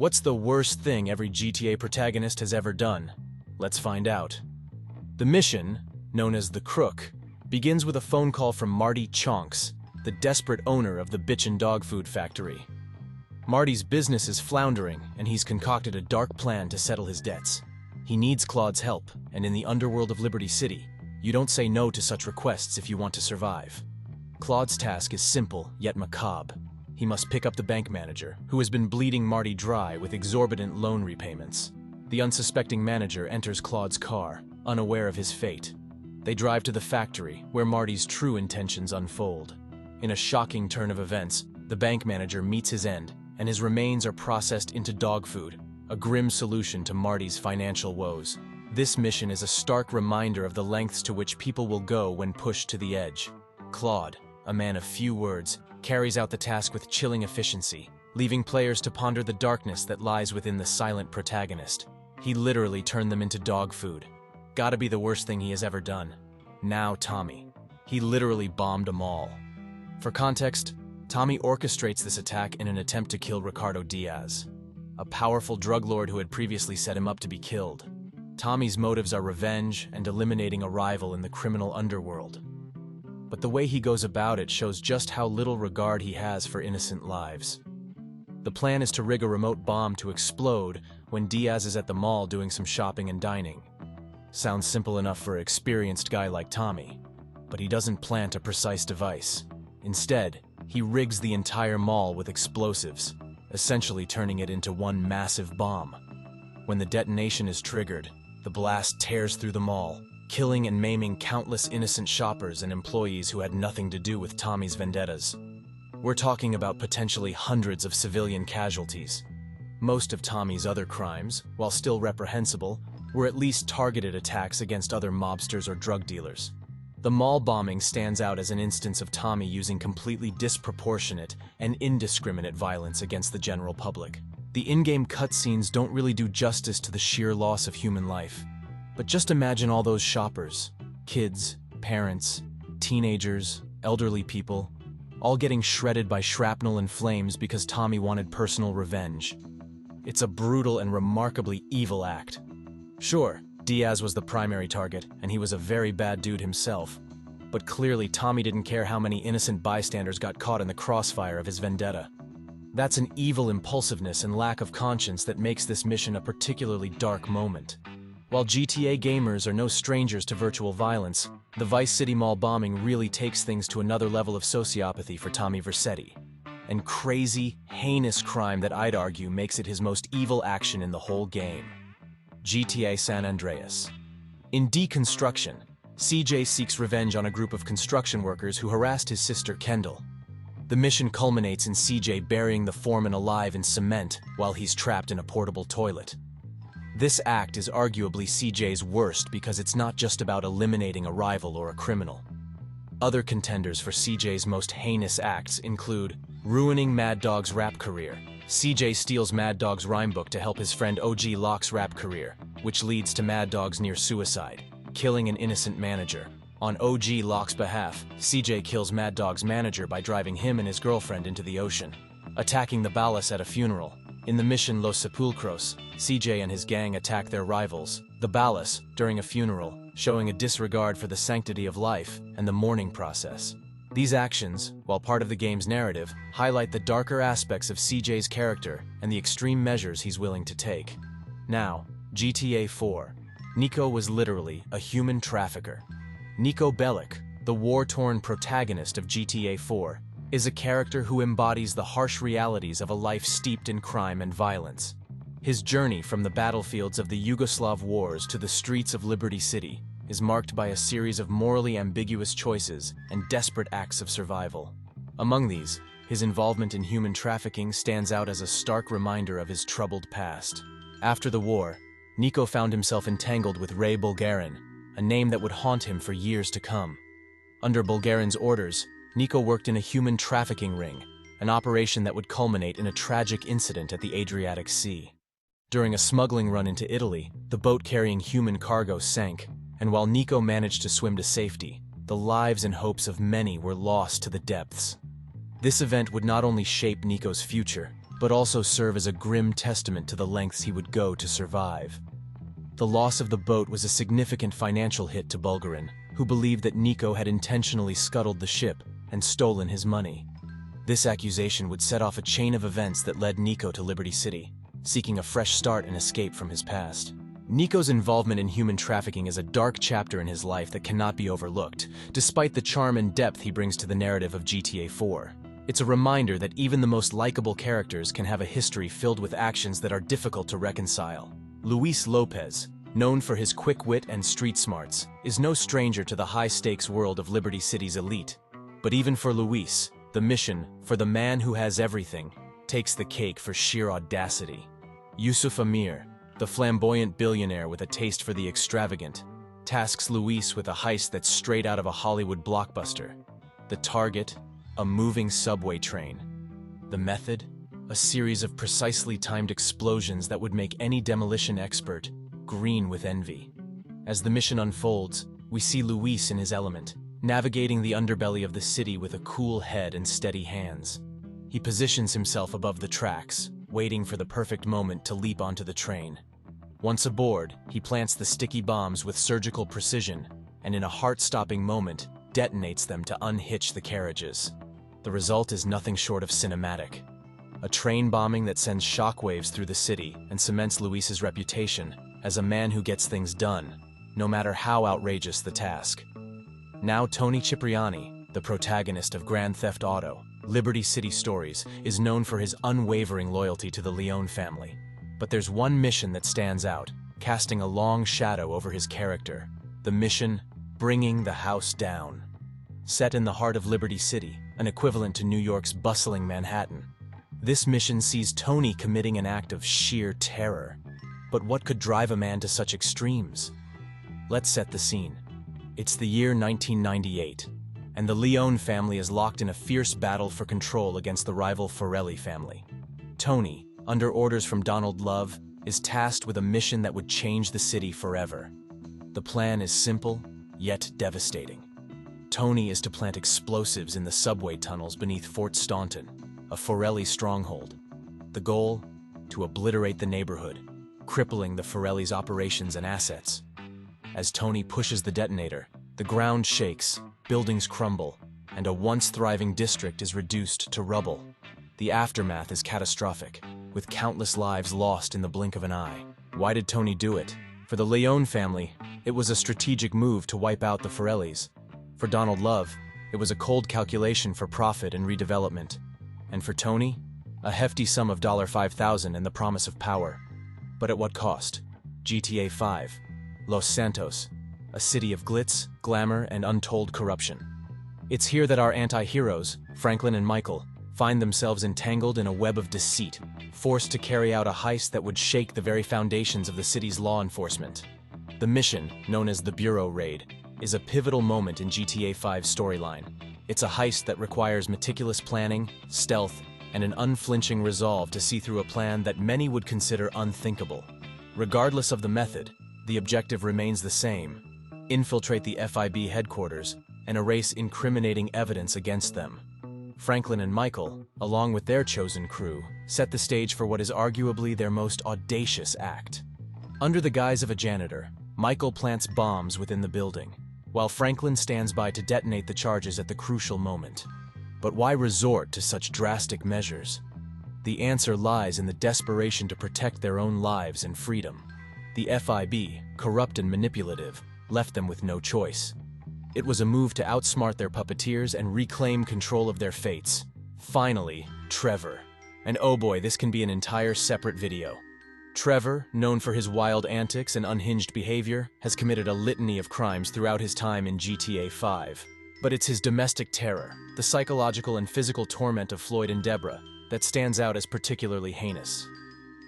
What's the worst thing every GTA protagonist has ever done? Let's find out. The mission, known as The Crook, begins with a phone call from Marty Chonks, the desperate owner of the bitchin' dog food factory. Marty's business is floundering, and he's concocted a dark plan to settle his debts. He needs Claude's help, and in the underworld of Liberty City, you don't say no to such requests if you want to survive. Claude's task is simple, yet macabre. He must pick up the bank manager, who has been bleeding Marty dry with exorbitant loan repayments. The unsuspecting manager enters Claude's car, unaware of his fate. They drive to the factory, where Marty's true intentions unfold. In a shocking turn of events, the bank manager meets his end, and his remains are processed into dog food, a grim solution to Marty's financial woes. This mission is a stark reminder of the lengths to which people will go when pushed to the edge. Claude, a man of few words, carries out the task with chilling efficiency, leaving players to ponder the darkness that lies within the silent protagonist. He literally turned them into dog food. Gotta be the worst thing he has ever done. Now Tommy. He literally bombed a mall. For context, Tommy orchestrates this attack in an attempt to kill Ricardo Diaz, a powerful drug lord who had previously set him up to be killed. Tommy's motives are revenge and eliminating a rival in the criminal underworld. But the way he goes about it shows just how little regard he has for innocent lives. The plan is to rig a remote bomb to explode when Diaz is at the mall doing some shopping and dining. Sounds simple enough for an experienced guy like Tommy, but he doesn't plant a precise device. Instead, he rigs the entire mall with explosives, essentially turning it into one massive bomb. When the detonation is triggered, the blast tears through the mall, killing and maiming countless innocent shoppers and employees who had nothing to do with Tommy's vendettas. We're talking about potentially hundreds of civilian casualties. Most of Tommy's other crimes, while still reprehensible, were at least targeted attacks against other mobsters or drug dealers. The mall bombing stands out as an instance of Tommy using completely disproportionate and indiscriminate violence against the general public. The in-game cutscenes don't really do justice to the sheer loss of human life. But just imagine all those shoppers, kids, parents, teenagers, elderly people, all getting shredded by shrapnel and flames because Tommy wanted personal revenge. It's a brutal and remarkably evil act. Sure, Diaz was the primary target, and he was a very bad dude himself. But clearly Tommy didn't care how many innocent bystanders got caught in the crossfire of his vendetta. That's an evil impulsiveness and lack of conscience that makes this mission a particularly dark moment. While GTA gamers are no strangers to virtual violence, the Vice City Mall bombing really takes things to another level of sociopathy for Tommy Vercetti. And crazy, heinous crime that I'd argue makes it his most evil action in the whole game. GTA San Andreas. In Deconstruction, CJ seeks revenge on a group of construction workers who harassed his sister Kendall. The mission culminates in CJ burying the foreman alive in cement while he's trapped in a portable toilet. This act is arguably CJ's worst because it's not just about eliminating a rival or a criminal. Other contenders for CJ's most heinous acts include ruining Mad Dog's rap career. CJ steals Mad Dog's rhyme book to help his friend OG Locke's rap career, which leads to Mad Dog's near suicide, killing an innocent manager. On OG Locke's behalf, CJ kills Mad Dog's manager by driving him and his girlfriend into the ocean. Attacking the Ballas at a funeral. In the mission Los Sepulcros, CJ and his gang attack their rivals, the Ballas, during a funeral, showing a disregard for the sanctity of life and the mourning process. These actions, while part of the game's narrative, highlight the darker aspects of CJ's character and the extreme measures he's willing to take. Now, GTA 4. Nico was literally a human trafficker. Niko Bellic, the war-torn protagonist of GTA 4, is a character who embodies the harsh realities of a life steeped in crime and violence. His journey from the battlefields of the Yugoslav wars to the streets of Liberty City is marked by a series of morally ambiguous choices and desperate acts of survival. Among these, his involvement in human trafficking stands out as a stark reminder of his troubled past. After the war, Nico found himself entangled with Ray Bulgarin, a name that would haunt him for years to come. Under Bulgarin's orders, Nico worked in a human trafficking ring, an operation that would culminate in a tragic incident at the Adriatic Sea. During a smuggling run into Italy, the boat carrying human cargo sank, and while Nico managed to swim to safety, the lives and hopes of many were lost to the depths. This event would not only shape Nico's future, but also serve as a grim testament to the lengths he would go to survive. The loss of the boat was a significant financial hit to Bulgarin, who believed that Niko had intentionally scuttled the ship and stolen his money. This accusation would set off a chain of events that led Niko to Liberty City, seeking a fresh start and escape from his past. Niko's involvement in human trafficking is a dark chapter in his life that cannot be overlooked, despite the charm and depth he brings to the narrative of GTA 4. It's a reminder that even the most likable characters can have a history filled with actions that are difficult to reconcile. Luis Lopez, known for his quick wit and street smarts, is no stranger to the high-stakes world of Liberty City's elite. But even for Luis, the mission, for the man who has everything, takes the cake for sheer audacity. Yusuf Amir, the flamboyant billionaire with a taste for the extravagant, tasks Luis with a heist that's straight out of a Hollywood blockbuster. The target, a moving subway train. The method, a series of precisely timed explosions that would make any demolition expert green with envy. As the mission unfolds, we see Luis in his element, navigating the underbelly of the city with a cool head and steady hands. He positions himself above the tracks, waiting for the perfect moment to leap onto the train. Once aboard, he plants the sticky bombs with surgical precision, and in a heart-stopping moment, detonates them to unhitch the carriages. The result is nothing short of cinematic. A train bombing that sends shockwaves through the city and cements Luis's reputation as a man who gets things done, no matter how outrageous the task. Now Tony Cipriani, the protagonist of Grand Theft Auto, Liberty City Stories, is known for his unwavering loyalty to the Leone family. But there's one mission that stands out, casting a long shadow over his character. The mission, bringing the house down. Set in the heart of Liberty City, an equivalent to New York's bustling Manhattan, this mission sees Tony committing an act of sheer terror. But what could drive a man to such extremes? Let's set the scene. It's the year 1998, and the Leone family is locked in a fierce battle for control against the rival Forelli family. Tony, under orders from Donald Love, is tasked with a mission that would change the city forever. The plan is simple, yet devastating. Tony is to plant explosives in the subway tunnels beneath Fort Staunton, a Forelli stronghold. The goal? To obliterate the neighborhood, crippling the Forelli's operations and assets. As Tony pushes the detonator, the ground shakes, buildings crumble, and a once-thriving district is reduced to rubble. The aftermath is catastrophic, with countless lives lost in the blink of an eye. Why did Tony do it? For the Leone family, it was a strategic move to wipe out the Forellis. For Donald Love, it was a cold calculation for profit and redevelopment. And for Tony, a hefty sum of $5,000 and the promise of power. But at what cost? GTA 5, Los Santos, a city of glitz, glamour, and untold corruption. It's here that our anti-heroes, Franklin and Michael, find themselves entangled in a web of deceit, forced to carry out a heist that would shake the very foundations of the city's law enforcement. The mission, known as the Bureau Raid, is a pivotal moment in GTA 5's storyline. It's a heist that requires meticulous planning, stealth, and an unflinching resolve to see through a plan that many would consider unthinkable. Regardless of the method, the objective remains the same: infiltrate the FIB headquarters and erase incriminating evidence against them. Franklin and Michael, along with their chosen crew, set the stage for what is arguably their most audacious act. Under the guise of a janitor, Michael plants bombs within the building, while Franklin stands by to detonate the charges at the crucial moment. But why resort to such drastic measures? The answer lies in the desperation to protect their own lives and freedom. The FIB, corrupt and manipulative, left them with no choice. It was a move to outsmart their puppeteers and reclaim control of their fates. Finally, Trevor. And oh boy, this can be an entire separate video. Trevor, known for his wild antics and unhinged behavior, has committed a litany of crimes throughout his time in GTA 5. But it's his domestic terror, the psychological and physical torment of Floyd and Deborah, that stands out as particularly heinous.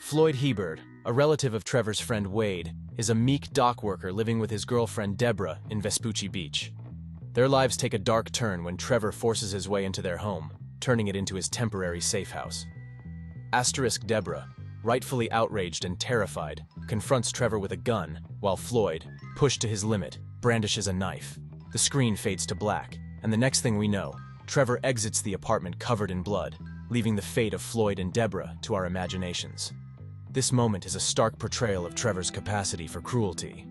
Floyd Hebert, a relative of Trevor's friend Wade, is a meek dock worker living with his girlfriend Deborah in Vespucci Beach. Their lives take a dark turn when Trevor forces his way into their home, turning it into his temporary safe house. Asterisk Deborah, rightfully outraged and terrified, confronts Trevor with a gun, while Floyd, pushed to his limit, brandishes a knife. The screen fades to black, and the next thing we know, Trevor exits the apartment covered in blood. leaving the fate of Floyd and Deborah to our imaginations. This moment is a stark portrayal of Trevor's capacity for cruelty.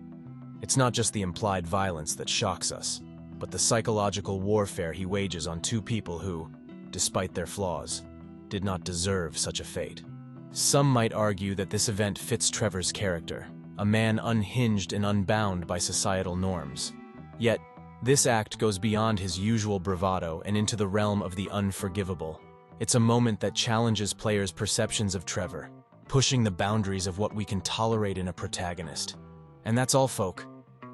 It's not just the implied violence that shocks us, but the psychological warfare he wages on two people who, despite their flaws, did not deserve such a fate. Some might argue that this event fits Trevor's character, a man unhinged and unbound by societal norms. Yet, this act goes beyond his usual bravado and into the realm of the unforgivable. It's a moment that challenges players' perceptions of Trevor, pushing the boundaries of what we can tolerate in a protagonist. And that's all, folk.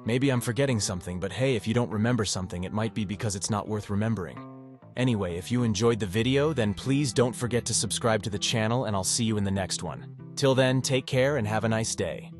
Maybe I'm forgetting something, but hey, if you don't remember something, it might be because it's not worth remembering. Anyway, if you enjoyed the video, then please don't forget to subscribe to the channel, and I'll see you in the next one. Till then, take care and have a nice day.